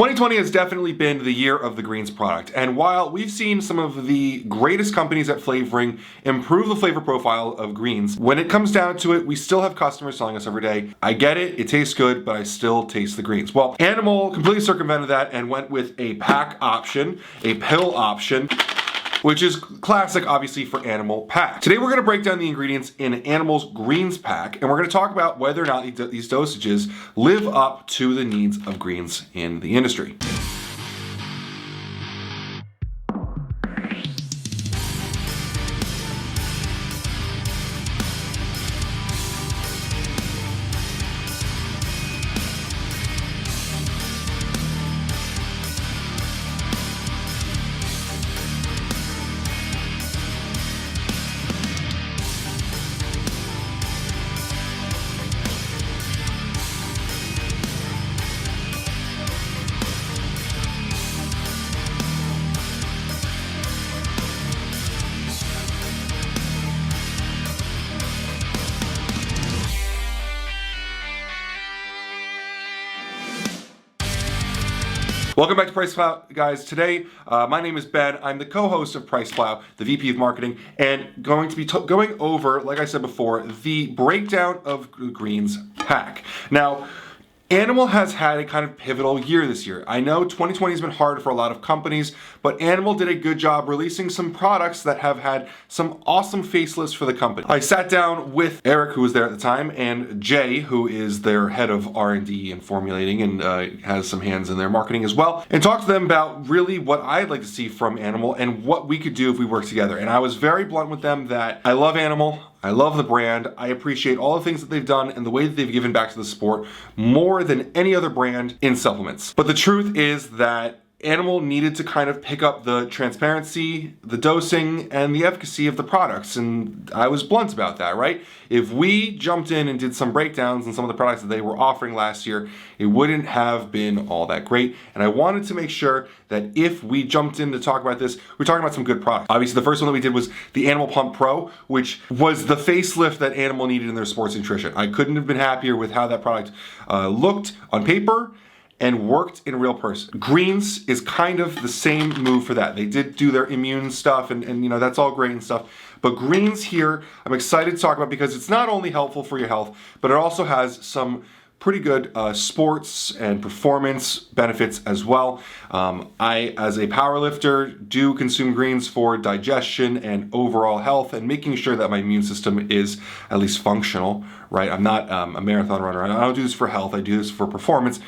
2020 has definitely been the year of the greens product, and while we've seen some of the greatest companies at flavoring improve the flavor profile of greens, when it comes down to it, we still have customers telling us every day, I get it, it tastes good, but I still taste the greens. Well, Animal completely circumvented that and went with a pack option, a pill option, which is classic, obviously, for Animal pack. Today we're going to break down the ingredients in Animal's greens pack, and we're going to talk about whether or not these dosages live up to the needs of greens in the industry. Welcome back to PricePlow, guys. Today, my name is Ben. I'm the co-host of PricePlow, the VP of Marketing, and going to be going over, like I said before, the breakdown of greens pack. Now, Animal has had a kind of pivotal year this year. I know 2020 has been hard for a lot of companies, but Animal did a good job releasing some products that have had some awesome facelifts for the company. I sat down with Eric, who was there at the time, and Jay, who is their head of R&D and formulating and has some hands in their marketing as well, and talked to them about really what I'd like to see from Animal and what we could do if we work together. And I was very blunt with them that I love Animal. I love the brand. I appreciate all the things that they've done and the way that they've given back to the sport more than any other brand in supplements. But the truth is that Animal needed to kind of pick up the transparency, the dosing, and the efficacy of the products. And I was blunt about that, right? If we jumped in and did some breakdowns on some of the products that they were offering last year, it wouldn't have been all that great. And I wanted to make sure that if we jumped in to talk about this, we're talking about some good products. Obviously, the first one that we did was the Animal Pump Pro, which was the facelift that Animal needed in their sports nutrition. I couldn't have been happier with how that product looked on paper and worked in real person. Greens is kind of the same move for that. They did do their immune stuff and you know, that's all great and stuff. But greens here, I'm excited to talk about because it's not only helpful for your health, but it also has some pretty good sports and performance benefits as well. I, as a powerlifter, do consume greens for digestion and overall health and making sure that my immune system is at least functional, right? I'm not a marathon runner. I don't do this for health, I do this for performance.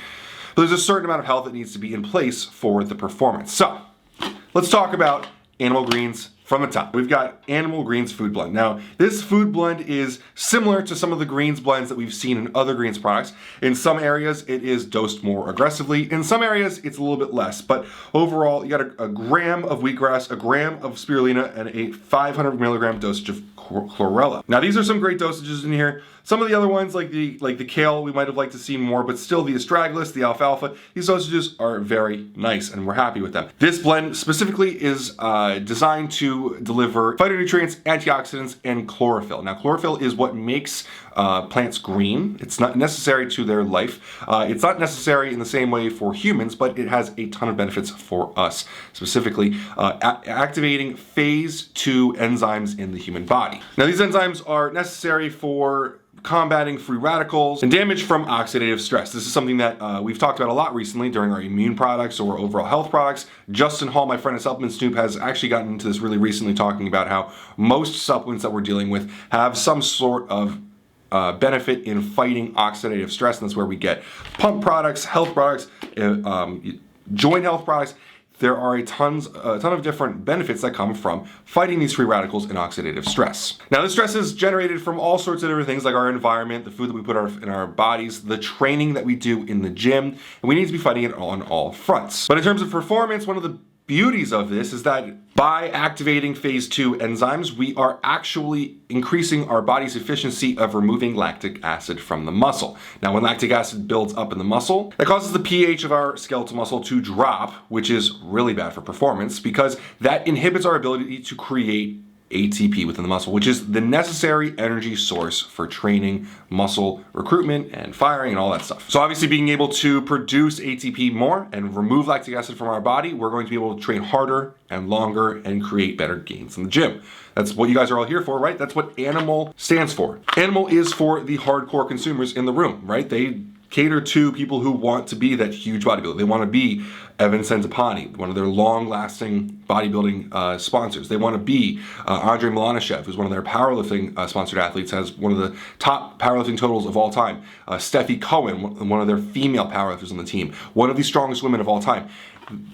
But there's a certain amount of health that needs to be in place for the performance. So, let's talk about Animal Greens from the top. We've got Animal Greens Food Blend. Now, this food blend is similar to some of the greens blends that we've seen in other greens products. In some areas, it is dosed more aggressively. In some areas, it's a little bit less. But overall, you got a gram of wheatgrass, a gram of spirulina, and a 500 milligram dosage of chlorella. Now, these are some great dosages in here. Some of the other ones, like the kale, we might have liked to see more, but still the astragalus, the alfalfa, these dosages are very nice, and we're happy with them. This blend specifically is designed to deliver phytonutrients, antioxidants, and chlorophyll. Now, chlorophyll is what makes plants green. It's not necessary to their life. It's not necessary in the same way for humans, but it has a ton of benefits for us, specifically activating phase 2 enzymes in the human body. Now, these enzymes are necessary for combating free radicals and damage from oxidative stress. This is something that we've talked about a lot recently during our immune products or overall health products. Justin Hall, my friend at Supplement Snoop, has actually gotten into this really recently, talking about how most supplements that we're dealing with have some sort of benefit in fighting oxidative stress, and that's where we get pump products, health products, joint health products. There are a ton of different benefits that come from fighting these free radicals and oxidative stress. Now, this stress is generated from all sorts of different things, like our environment, the food that we put in our bodies, the training that we do in the gym, and we need to be fighting it on all fronts. But in terms of performance, one of the beauties of this is that by activating phase 2 enzymes, we are actually increasing our body's efficiency of removing lactic acid from the muscle. Now, when lactic acid builds up in the muscle, that causes the pH of our skeletal muscle to drop, which is really bad for performance because that inhibits our ability to create ATP within the muscle, which is the necessary energy source for training, muscle recruitment, and firing, and all that stuff. So obviously being able to produce ATP more and remove lactic acid from our body, we're going to be able to train harder and longer and create better gains in the gym. That's what you guys are all here for, right? That's what Animal stands for. Animal is for the hardcore consumers in the room, right? They cater to people who want to be that huge bodybuilder. They want to be Evan Centopani, one of their long-lasting bodybuilding sponsors. They want to be Andrei Milanishev, who's one of their powerlifting sponsored athletes, has one of the top powerlifting totals of all time. Steffi Cohen, one of their female powerlifters on the team, one of the strongest women of all time.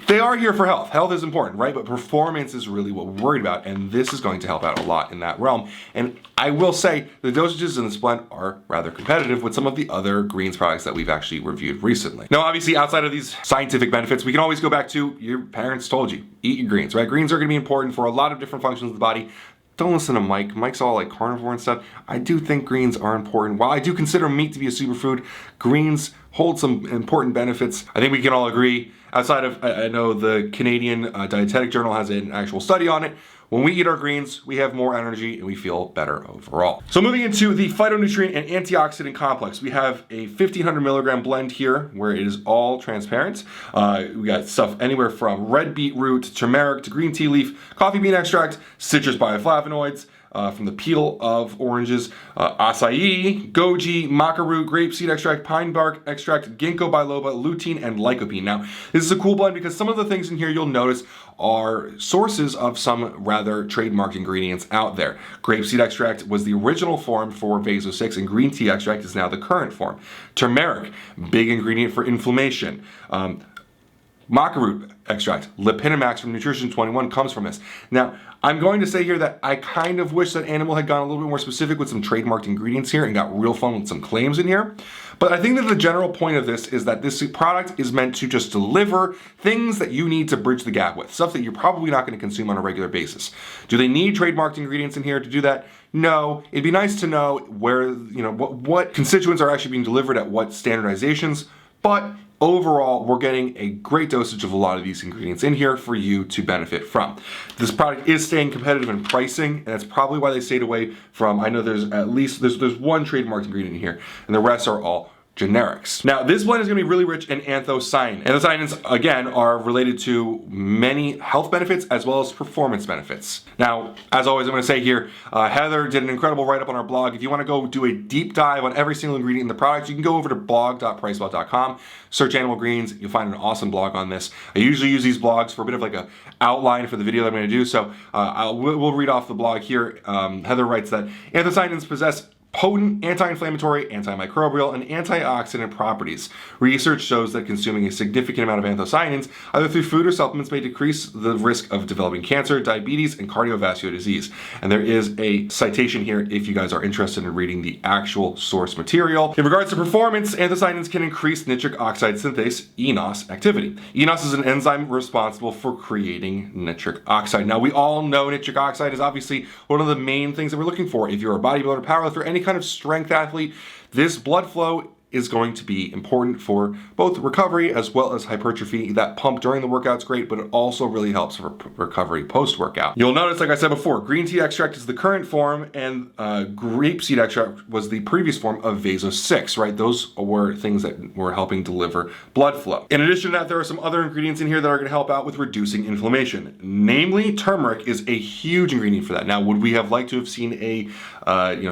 They are here for health. Health is important, right? But performance is really what we're worried about, and this is going to help out a lot in that realm. And I will say the dosages in this blend are rather competitive with some of the other greens products that we've actually reviewed recently. Now, obviously, outside of these scientific benefits, we can always go back to your parents told you, eat your greens, right? Greens are going to be important for a lot of different functions of the body. Don't listen to Mike. Mike's all like carnivore and stuff. I do think greens are important. While I do consider meat to be a superfood, greens hold some important benefits. I think we can all agree. Outside of, I know the Canadian Dietetic Journal has an actual study on it. When we eat our greens, we have more energy and we feel better overall. So moving into the phytonutrient and antioxidant complex, we have a 1500 milligram blend here where it is all transparent. We got stuff anywhere from red beetroot, to turmeric, to green tea leaf, coffee bean extract, citrus bioflavonoids, from the peel of oranges, acai, goji, maca root, grapeseed extract, pine bark extract, ginkgo biloba, lutein, and lycopene. Now, this is a cool blend because some of the things in here you'll notice are sources of some rather trademarked ingredients out there. Grapeseed extract was the original form for Vaso 6, and green tea extract is now the current form. Turmeric, big ingredient for inflammation. Maca root extract, Lipinimax from Nutrition 21 comes from this. Now, I'm going to say here that I kind of wish that Animal had gone a little bit more specific with some trademarked ingredients here and got real fun with some claims in here. But I think that the general point of this is that this product is meant to just deliver things that you need to bridge the gap with, stuff that you're probably not going to consume on a regular basis. Do they need trademarked ingredients in here to do that? No. It'd be nice to know where, what constituents are actually being delivered at what standardizations, but overall, we're getting a great dosage of a lot of these ingredients in here for you to benefit from. This product is staying competitive in pricing, and that's probably why they stayed away from, I know there's at least, there's one trademarked ingredient in here, and the rest are all generics. Now, this blend is going to be really rich in anthocyanins. Anthocyanins, again, are related to many health benefits as well as performance benefits. Now, as always, I'm going to say here, Heather did an incredible write-up on our blog. If you want to go do a deep dive on every single ingredient in the product, you can go over to blog.priceplow.com, search Animal Greens, you'll find an awesome blog on this. I usually use these blogs for a bit of like a outline for the video that I'm going to do, so we'll read off the blog here. Heather writes that anthocyanins possess potent anti-inflammatory, antimicrobial, and antioxidant properties. Research shows that consuming a significant amount of anthocyanins, either through food or supplements, may decrease the risk of developing cancer, diabetes, and cardiovascular disease. And there is a citation here if you guys are interested in reading the actual source material. In regards to performance, anthocyanins can increase nitric oxide synthase, eNOS, activity. eNOS is an enzyme responsible for creating nitric oxide. Now, we all know nitric oxide is obviously one of the main things that we're looking for. If you're a bodybuilder, powerlifter, any kind of strength athlete, this blood flow is going to be important for both recovery as well as hypertrophy. That pump during the workout's great, but it also really helps for recovery post-workout. You'll notice, like I said before, green tea extract is the current form, and grapeseed extract was the previous form of Vaso 6, right? Those were things that were helping deliver blood flow. In addition to that, there are some other ingredients in here that are going to help out with reducing inflammation. Namely, turmeric is a huge ingredient for that. Now, would we have liked to have seen a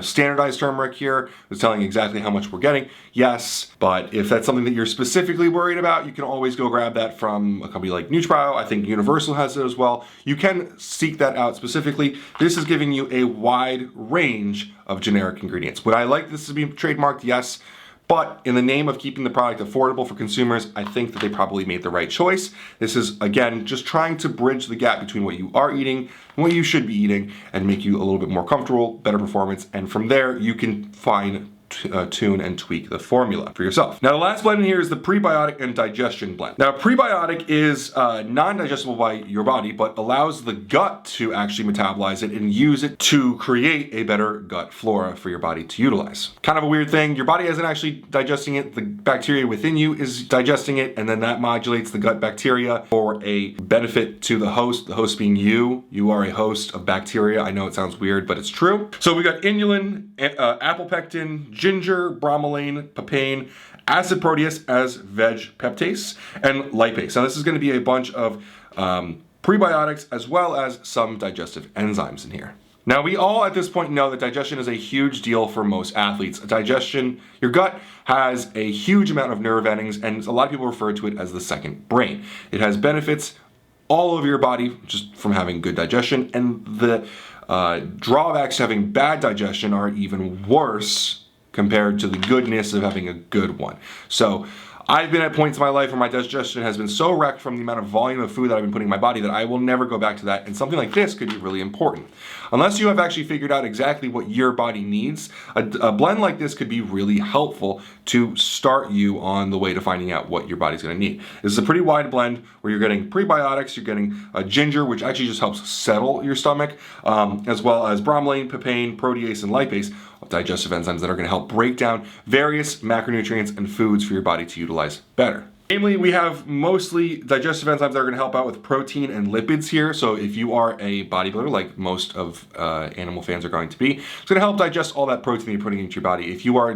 standardized turmeric here? It's telling exactly how much we're getting. Yes, but if that's something that you're specifically worried about, you can always go grab that from a company like NutriBio. I think Universal has it as well. You can seek that out specifically. This is giving you a wide range of generic ingredients. Would I like this to be trademarked? Yes. But in the name of keeping the product affordable for consumers, I think that they probably made the right choice. This is, again, just trying to bridge the gap between what you are eating and what you should be eating and make you a little bit more comfortable, better performance, and from there you can find tune and tweak the formula for yourself. Now, the last blend in here is the prebiotic and digestion blend. Now, prebiotic is non-digestible by your body, but allows the gut to actually metabolize it and use it to create a better gut flora for your body to utilize. Kind of a weird thing. Your body isn't actually digesting it. The bacteria within you is digesting it, and then that modulates the gut bacteria for a benefit to the host being you. You are a host of bacteria. I know it sounds weird, but it's true. So we got inulin, apple pectin, ginger, bromelain, papain, acid protease as veg peptase, and lipase. Now this is going to be a bunch of prebiotics as well as some digestive enzymes in here. Now, we all at this point know that digestion is a huge deal for most athletes. Digestion, your gut has a huge amount of nerve endings, and a lot of people refer to it as the second brain. It has benefits all over your body just from having good digestion, and the drawbacks to having bad digestion are even worse compared to the goodness of having a good one. So I've been at points in my life where my digestion has been so wrecked from the amount of volume of food that I've been putting in my body that I will never go back to that, and something like this could be really important. Unless you have actually figured out exactly what your body needs, a blend like this could be really helpful to start you on the way to finding out what your body's going to need. This is a pretty wide blend where you're getting prebiotics, you're getting ginger, which actually just helps settle your stomach, as well as bromelain, papain, protease, and lipase, digestive enzymes that are going to help break down various macronutrients and foods for your body to utilize better. Namely, we have mostly digestive enzymes that are going to help out with protein and lipids here. So if you are a bodybuilder, like most of animal fans are going to be, it's going to help digest all that protein you're putting into your body. If you are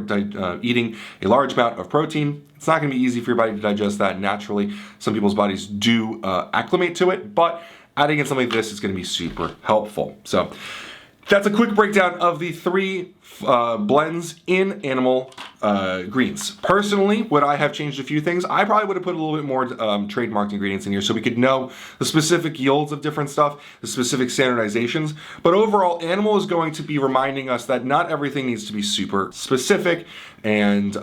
eating a large amount of protein, it's not going to be easy for your body to digest that naturally. Some people's bodies do acclimate to it, but adding in something like this is going to be super helpful. So that's a quick breakdown of the three blends in animal greens. Personally, would I have changed a few things? I probably would have put a little bit more trademarked ingredients in here so we could know the specific yields of different stuff, the specific standardizations. But overall, animal is going to be reminding us that not everything needs to be super specific and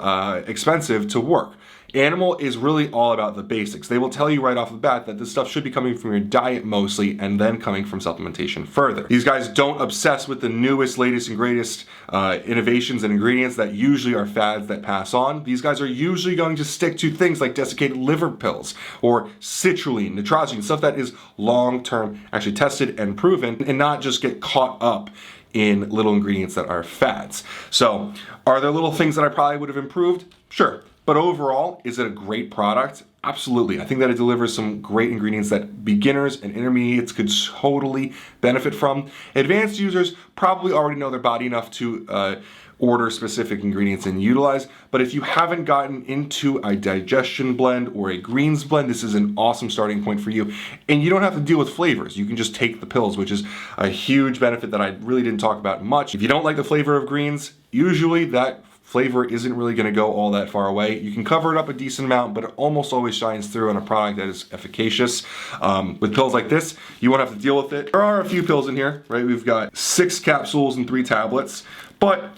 expensive to work. Animal is really all about the basics. They will tell you right off the bat that this stuff should be coming from your diet mostly and then coming from supplementation further. These guys don't obsess with the newest, latest, and greatest innovations and ingredients that usually are fads that pass on. These guys are usually going to stick to things like desiccated liver pills or citrulline, nitrogen, stuff that is long-term actually tested and proven, and not just get caught up in little ingredients that are fads. So are there little things that I probably would have improved? Sure. But overall, is it a great product? Absolutely. I think that it delivers some great ingredients that beginners and intermediates could totally benefit from. Advanced users probably already know their body enough to order specific ingredients and utilize. But if you haven't gotten into a digestion blend or a greens blend, this is an awesome starting point for you. And you don't have to deal with flavors. You can just take the pills, which is a huge benefit that I really didn't talk about much. If you don't like the flavor of greens, usually that flavor isn't really going to go all that far away. You can cover it up a decent amount, but it almost always shines through on a product that is efficacious. With pills like this, you won't have to deal with it. There are a few pills in here, right? We've got 6 capsules and 3 tablets, but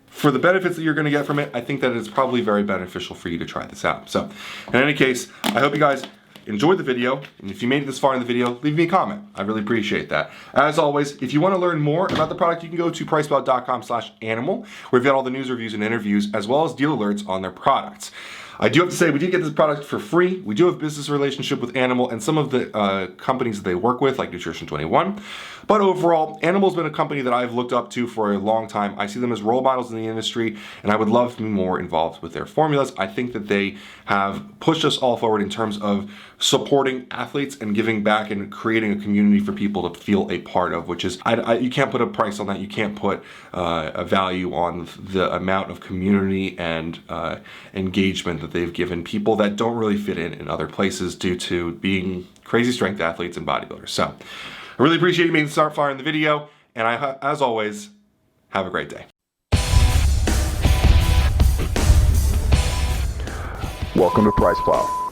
for the benefits that you're going to get from it, I think that it's probably very beneficial for you to try this out. So in any case, I hope you guys enjoyed the video, and if you made it this far in the video, leave me a comment. I really appreciate that. As always, if you want to learn more about the product, you can go to PricePlow.com/animal, where we've got all the news, reviews, and interviews, as well as deal alerts on their products. I do have to say, we did get this product for free. We do have a business relationship with Animal and some of the companies that they work with, like Nutrition 21. But overall, Animal's been a company that I've looked up to for a long time. I see them as role models in the industry, and I would love to be more involved with their formulas. I think that they have pushed us all forward in terms of supporting athletes and giving back and creating a community for people to feel a part of, which is, you can't put a price on that. You can't put a value on the amount of community and engagement that they've given people that don't really fit in other places due to being crazy strength athletes and bodybuilders. So I really appreciate you making the start far in the video, and as always, have a great day. Welcome to PricePlow.